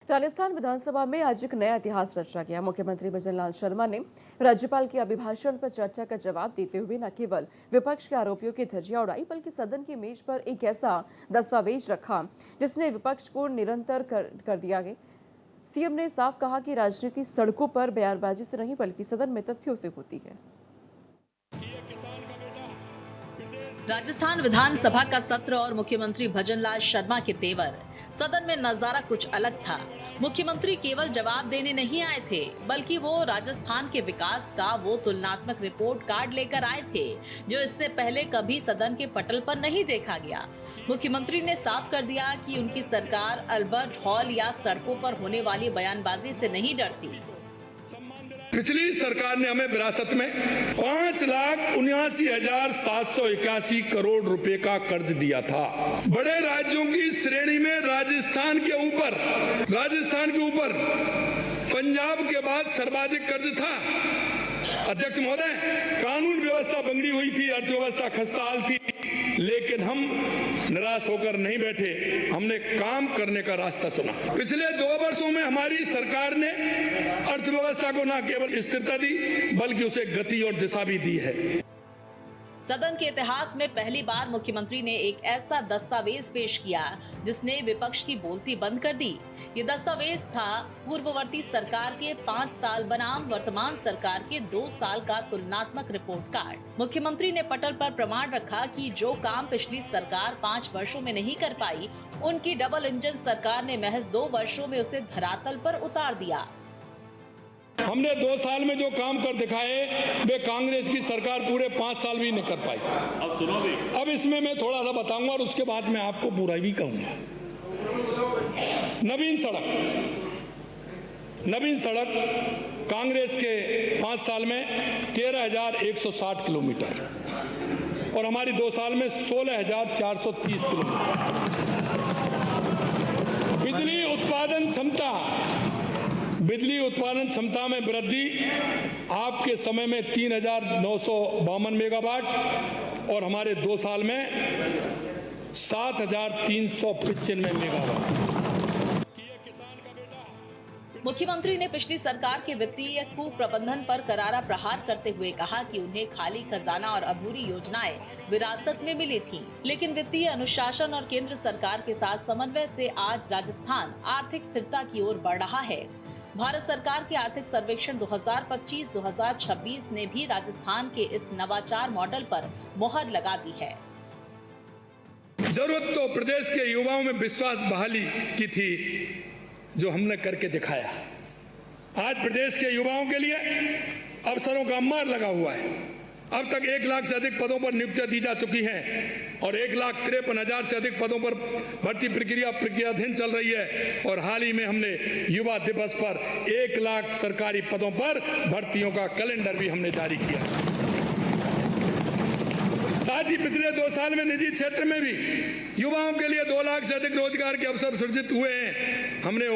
राजस्थान विधानसभा में आज एक नया इतिहास रचा गया। मुख्यमंत्री भजनलाल शर्मा ने राज्यपाल के अभिभाषण पर चर्चा का जवाब देते हुए न केवल विपक्ष के आरोपियों की धज्जियां उड़ाई, बल्कि सदन की मेज पर एक ऐसा दस्तावेज रखा जिसने विपक्ष को निरंतर कर दिया गया। सीएम ने साफ कहा कि राजनीति सड़कों पर बयानबाजी से नहीं, बल्कि सदन में तथ्यों से होती है। राजस्थान विधानसभा का सत्र और मुख्यमंत्री भजनलाल शर्मा के तेवर। सदन में नजारा कुछ अलग था। मुख्यमंत्री केवल जवाब देने नहीं आए थे, बल्कि वो राजस्थान के विकास का वो तुलनात्मक रिपोर्ट कार्ड लेकर आए थे जो इससे पहले कभी सदन के पटल पर नहीं देखा गया। मुख्यमंत्री ने साफ कर दिया कि उनकी सरकार अल्बर्ट हॉल या सड़कों पर होने वाली बयानबाजी से नहीं डरती। पिछली सरकार ने हमें विरासत में 5,79,781 करोड़ रुपए का कर्ज दिया था। बड़े राज्यों की श्रेणी में राजस्थान के ऊपर पंजाब के बाद सर्वाधिक कर्ज था। अध्यक्ष महोदय, कानून व्यवस्था बिगड़ी हुई थी, अर्थव्यवस्था खस्ताहाल थी, लेकिन हम निराश होकर नहीं बैठे। हमने काम करने का रास्ता चुना। पिछले 2 वर्षों में हमारी सरकार ने अर्थव्यवस्था को न केवल स्थिरता दी, बल्कि उसे गति और दिशा भी दी है। सदन के इतिहास में पहली बार मुख्यमंत्री ने एक ऐसा दस्तावेज पेश किया जिसने विपक्ष की बोलती बंद कर दी। ये दस्तावेज था पूर्ववर्ती सरकार के 5 साल बनाम वर्तमान सरकार के 2 साल का तुलनात्मक रिपोर्ट कार्ड। मुख्यमंत्री ने पटल पर प्रमाण रखा कि जो काम पिछली सरकार 5 वर्षों में नहीं कर पाई, उनकी डबल इंजन सरकार ने महज 2 वर्षों में उसे धरातल पर उतार दिया। हमने 2 साल में जो काम कर दिखाए, वे कांग्रेस की सरकार पूरे 5 साल भी नहीं कर पाई। अब सुनो भी। अब इसमें मैं थोड़ा सा बताऊंगा और उसके बाद मैं आपको पूरा भी कहूंगा। नवीन सड़क कांग्रेस के 5 साल में 13,160 किलोमीटर और हमारी 2 साल में 16,430 किलोमीटर। बिजली उत्पादन क्षमता में वृद्धि आपके समय में 3,952 मेगावाट और हमारे 2 साल में 7,395 मेगावाट। मुख्यमंत्री ने पिछली सरकार के वित्तीय कुप्रबंधन पर करारा प्रहार करते हुए कहा कि उन्हें खाली खजाना और अधूरी योजनाएं विरासत में मिली थीं, लेकिन वित्तीय अनुशासन और केंद्र सरकार के साथ समन्वय से आज राजस्थान आर्थिक स्थिरता की ओर बढ़ रहा है। भारत सरकार के आर्थिक सर्वेक्षण 2025-2026 ने भी राजस्थान के इस नवाचार मॉडल पर मोहर लगा दी है। जरूरत तो प्रदेश के युवाओं में विश्वास बहाली की थी, जो हमने करके दिखाया। आज प्रदेश के युवाओं के लिए अवसरों का अंबार लगा हुआ है। अब तक 1 लाख से अधिक पदों पर नियुक्तियां दी जा चुकी हैं और 1,53,000 से अधिक पदों पर भर्ती प्रक्रियाधीन चल रही है। और हाल ही में हमने युवा दिवस पर 1 लाख सरकारी पदों पर भर्तियों का कैलेंडर भी हमने जारी किया। साथ ही पिछले 2 साल में निजी क्षेत्र में भी युवाओं के लिए 2 लाख से अधिक रोजगार के अवसर सृजित हुए हैं। हमने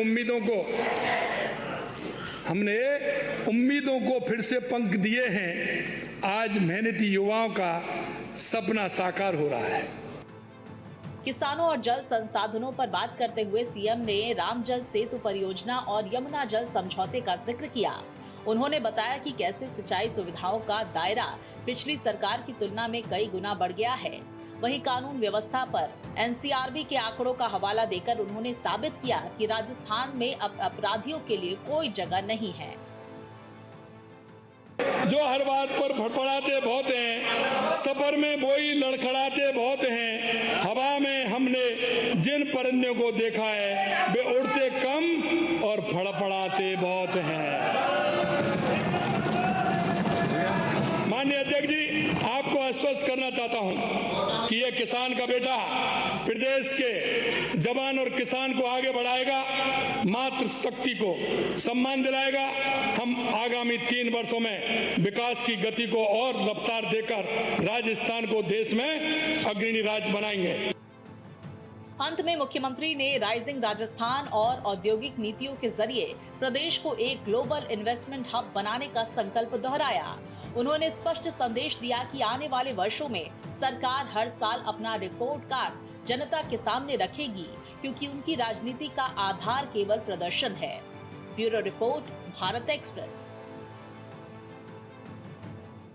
उम्मीदों को फिर से पंख दिए हैं। आज मेहनती युवाओं का सपना साकार हो रहा है। किसानों और जल संसाधनों पर बात करते हुए सीएम ने राम जल सेतु परियोजना और यमुना जल समझौते का जिक्र किया। उन्होंने बताया कि कैसे सिंचाई सुविधाओं का दायरा पिछली सरकार की तुलना में कई गुना बढ़ गया है। वहीं कानून व्यवस्था पर एनसीआरबी के आंकड़ों का हवाला देकर उन्होंने साबित किया कि राजस्थान में अब अपराधियों के लिए कोई जगह नहीं है। जो हर बात पर फड़फड़ाते बहुत हैं, सफर में वही लड़खड़ाते बहुत हैं। हवा में हमने जिन परिंदों को देखा है, वे उड़ते कम और फड़फड़ाते बहुत हैं। माननीय अध्यक्ष जी, आपको आश्वस्त करना चाहता हूं कि यह किसान का बेटा प्रदेश के जवान और किसान को आगे बढ़ाएगा, मातृशक्ति को सम्मान दिलाएगा। हम आगामी 3 वर्षों में विकास की गति को और रफ्तार देकर राजस्थान को देश में अग्रणी राज्य बनाएंगे। अंत में मुख्यमंत्री ने राइजिंग राजस्थान और औद्योगिक नीतियों के जरिए प्रदेश को एक ग्लोबल इन्वेस्टमेंट हब बनाने का संकल्प दोहराया। उन्होंने स्पष्ट संदेश दिया कि आने वाले वर्षों में सरकार हर साल अपना रिपोर्ट कार्ड जनता के सामने रखेगी, क्योंकि उनकी राजनीति का आधार केवल प्रदर्शन है। Bureau report, Bharat express.